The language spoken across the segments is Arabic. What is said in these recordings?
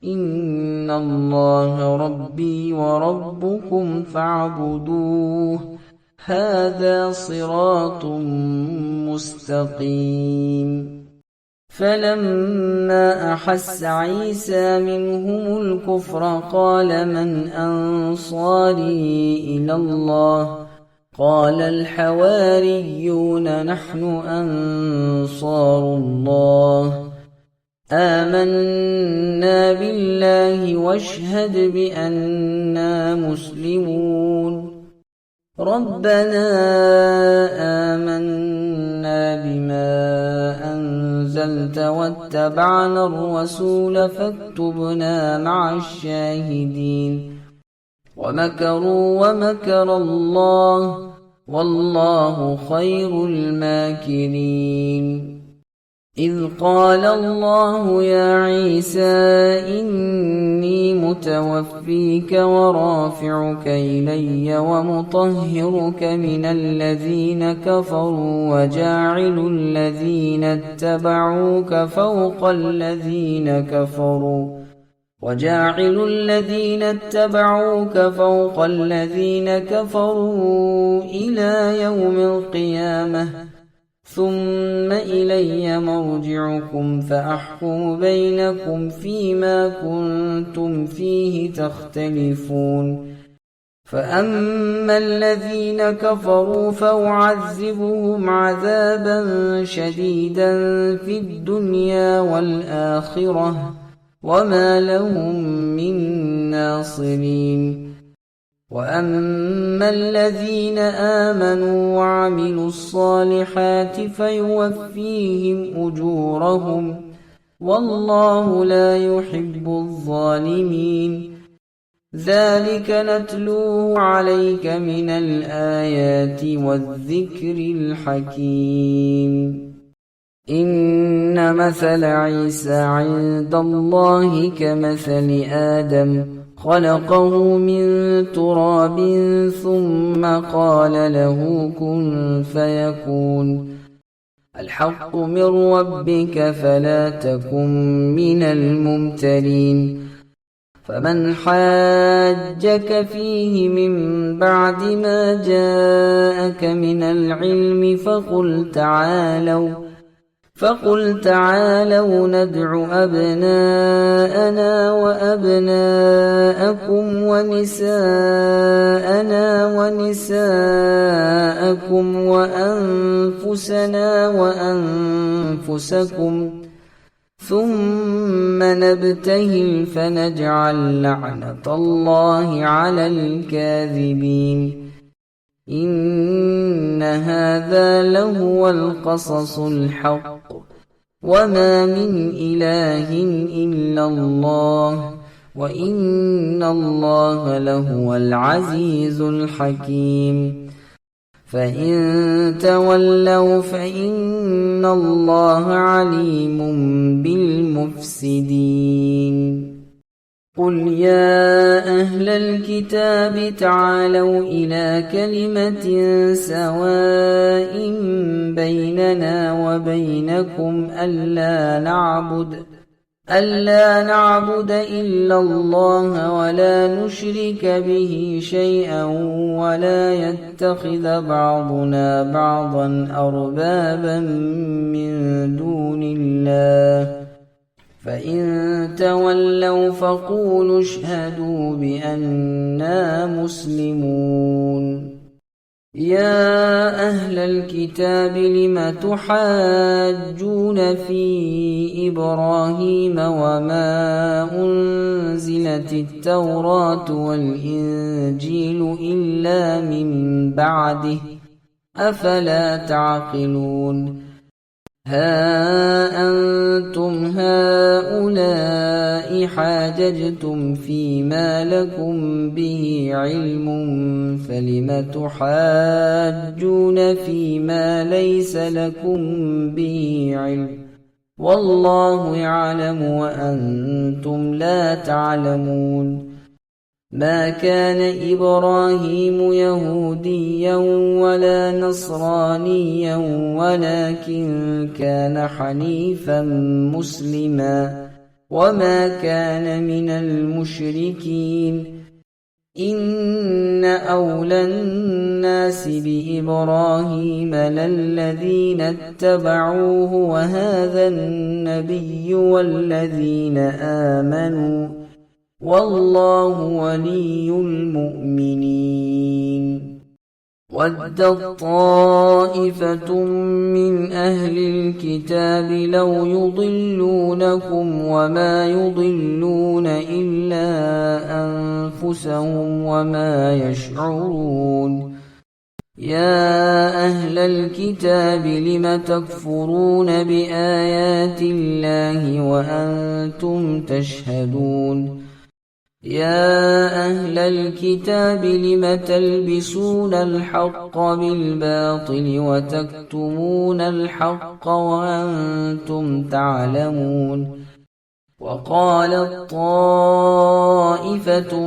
إن الله ربي وربكم فاعبدوه هذا صراط مستقيم. فلما أحس عيسى منهم الكفر قال من أنصاري إلى الله قال الحواريون نحن أنصار الله آمنا بالله واشهد بأننا مسلمون. ربنا آمنا بما أنزلت واتبعنا الرسول فاكتبنا مع الشاهدين. ومكروا ومكر الله والله خير الماكرين. إذ قال الله يا عيسى إني متوفيك ورافعك إلي ومطهرك من الذين كفروا وجاعل الذين اتبعوك فوق الذين كفروا إلى يوم القيامة ثم إلي مرجعكم فأحكم بينكم فيما كنتم فيه تختلفون. فأما الذين كفروا فأعذبهم عذابا شديدا في الدنيا والآخرة وما لهم من ناصرين. وأما الذين آمنوا وعملوا الصالحات فيوفيهم أجورهم والله لا يحب الظالمين. ذلك نتلوه عليك من الآيات والذكر الحكيم. إن مثل عيسى عند الله كمثل آدم خلقه من تراب ثم قال له كن فيكون. الحق من ربك فلا تكن من الممترين. فمن حاجك فيه من بعد ما جاءك من العلم فقل تعالوا ندع أبناءنا وأبناءكم ونساءنا ونساءكم وأنفسنا وأنفسكم ثم نبتهل فنجعل لعنة الله على الكاذبين. إن هذا لهو القصص الحق وما من إله إلا الله وإن الله لهو العزيز الحكيم. فإن تولوا فإن الله عليم بالمفسدين. قل يا أهل الكتاب تعالوا إلى كلمة سواء بيننا وبينكم ألا نعبد إلا الله ولا نشرك به شيئا ولا يتخذ بعضنا بعضا أربابا من دون الله. فإن تولوا فقولوا اشهدوا بأننا مسلمون. يا أهل الكتاب لم تحاجون في إبراهيم وما أنزلت التوراة والإنجيل إلا من بعده أفلا تعقلون. ها أنتم هؤلاء حاججتم فيما لكم به علم فلم تحاجون فيما ليس لكم به علم والله يعلم وأنتم لا تعلمون. ما كان إبراهيم يهوديا ولا نصرانيا ولكن كان حنيفا مسلما وما كان من المشركين إن أولى الناس بإبراهيم للذين اتبعوه وهذا النبي والذين آمنوا والله ولي المؤمنين ودت طائفة من أهل الكتاب لو يضلونكم وما يضلون إلا أنفسهم وما يشعرون يا أهل الكتاب لم تكفرون بآيات الله وأنتم تشهدون يا أهل الكتاب لم تلبسون الحق بالباطل وتكتمون الحق وأنتم تعلمون وقالت طائفة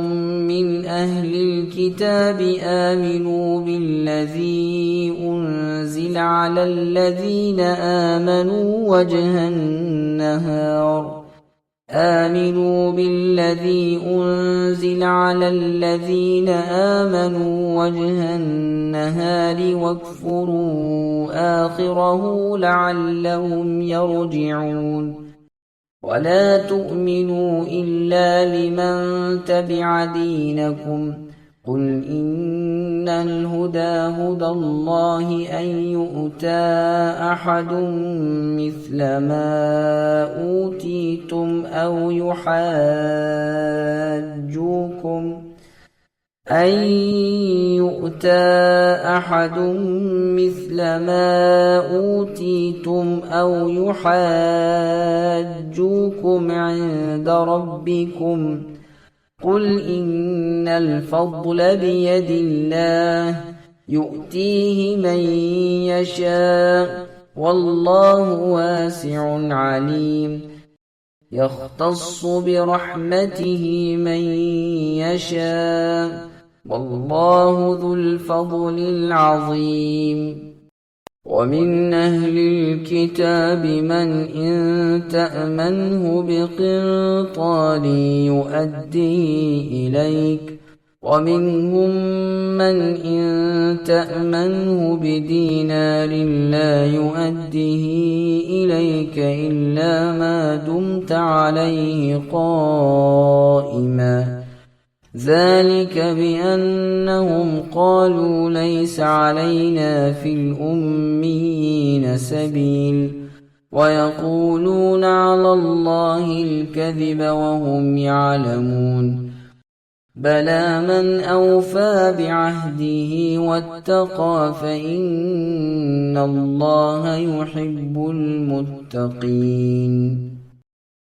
من أهل الكتاب آمنوا بالذي أنزل على الذين آمنوا وجه النهار آمنوا بالذي أنزل على الذين آمنوا وجه النهار واكفروا آخره لعلهم يرجعون ولا تؤمنوا إلا لمن تبع دينكم قل إن الهدى هدى الله أن يؤتى أحد مثل ما أوتيتم أو يحاجوكم عند ربكم قل إن الفضل بيد الله يؤتيه من يشاء والله واسع عليم يختص برحمته من يشاء والله ذو الفضل العظيم ومن أهل الكتاب من إن تأمنه بقنطار يؤديه إليك ومنهم من إن تأمنه بدينار لا يؤديه إليك إلا ما دمت عليه قائما ذلك بأنهم قالوا ليس علينا في الأميين سبيل ويقولون على الله الكذب وهم يعلمون بلى من أوفى بعهده واتقى فإن الله يحب المتقين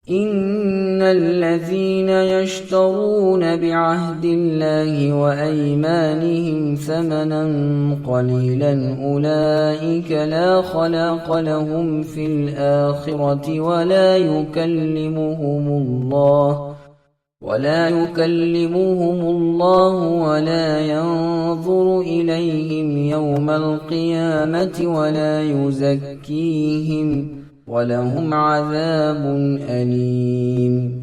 إن الذين يشترون بعهد الله وأيمانهم ثمنا قليلا أولئك لا خلاق لهم في الآخرة ولا يكلمهم الله ولا ينظر إليهم يوم القيامة ولا يزكيهم ولهم عذاب أليم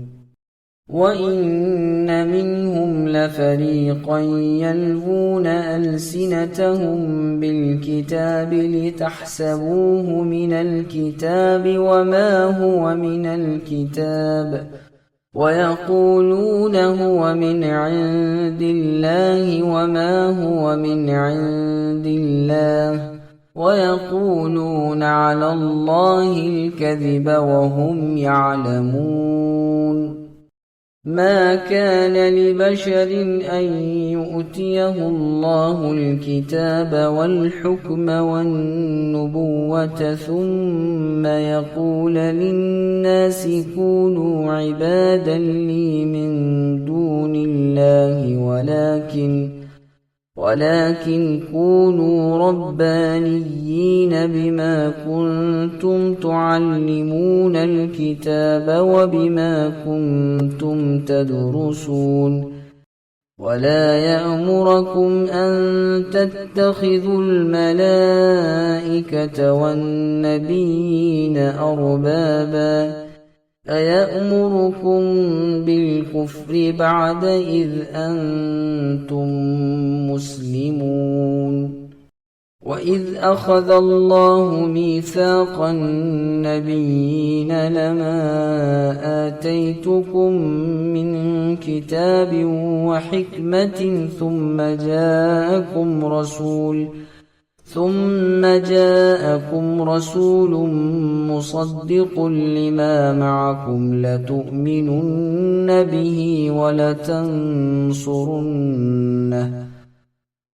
وإن منهم لفريقا يلوون ألسنتهم بالكتاب لتحسبوه من الكتاب وما هو من الكتاب ويقولون هو من عند الله وما هو من عند الله ويقولون على الله الكذب وهم يعلمون ما كان لبشر أن يؤتيه الله الكتاب والحكم والنبوة ثم يقول للناس كونوا عبادا لي من دون الله ولكن كونوا ربانيين بما كنتم تعلمون الكتاب وبما كنتم تدرسون ولا يأمركم أن تتخذوا الملائكة والنبيين أربابا أيأمركم بالكفر بعد إذ أنتم مسلمون وإذ أخذ الله ميثاق النبيين لما آتيتكم من كتاب وحكمة ثم جاءكم رسول مصدق لما معكم لتؤمنن به ولتنصرنه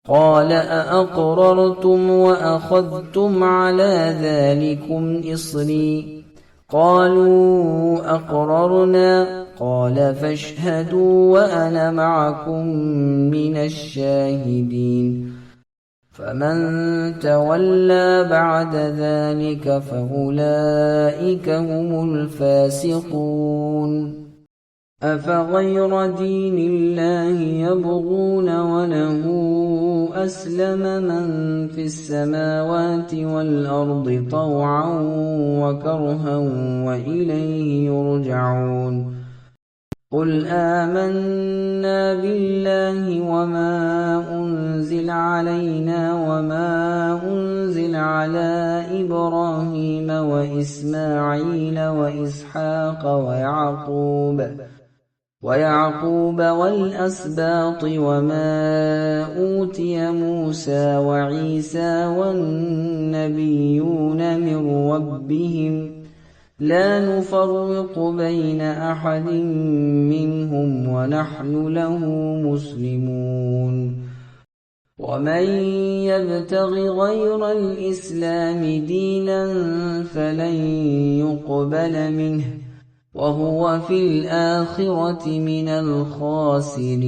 قال أأقررتم وأخذتم على ذلكم إصري قالوا أقررنا قال فاشهدوا وأنا معكم من الشاهدين فمن تولى بعد ذلك فأولئك هم الفاسقون أفغير دين الله يبغون وله أسلم من في السماوات والأرض طوعا وكرها وإليه يرجعون قل آمنا بالله وما أنزل علينا وما أنزل على إبراهيم وإسماعيل وإسحاق ويعقوب والأسباط وما أوتي موسى وعيسى والنبيون من ربهم لا نفرق بين أحد منهم ونحن له مسلمون ومن يبتغ غير الإسلام دينا فلن يقبل منه وهو في الآخرة من الخاسرين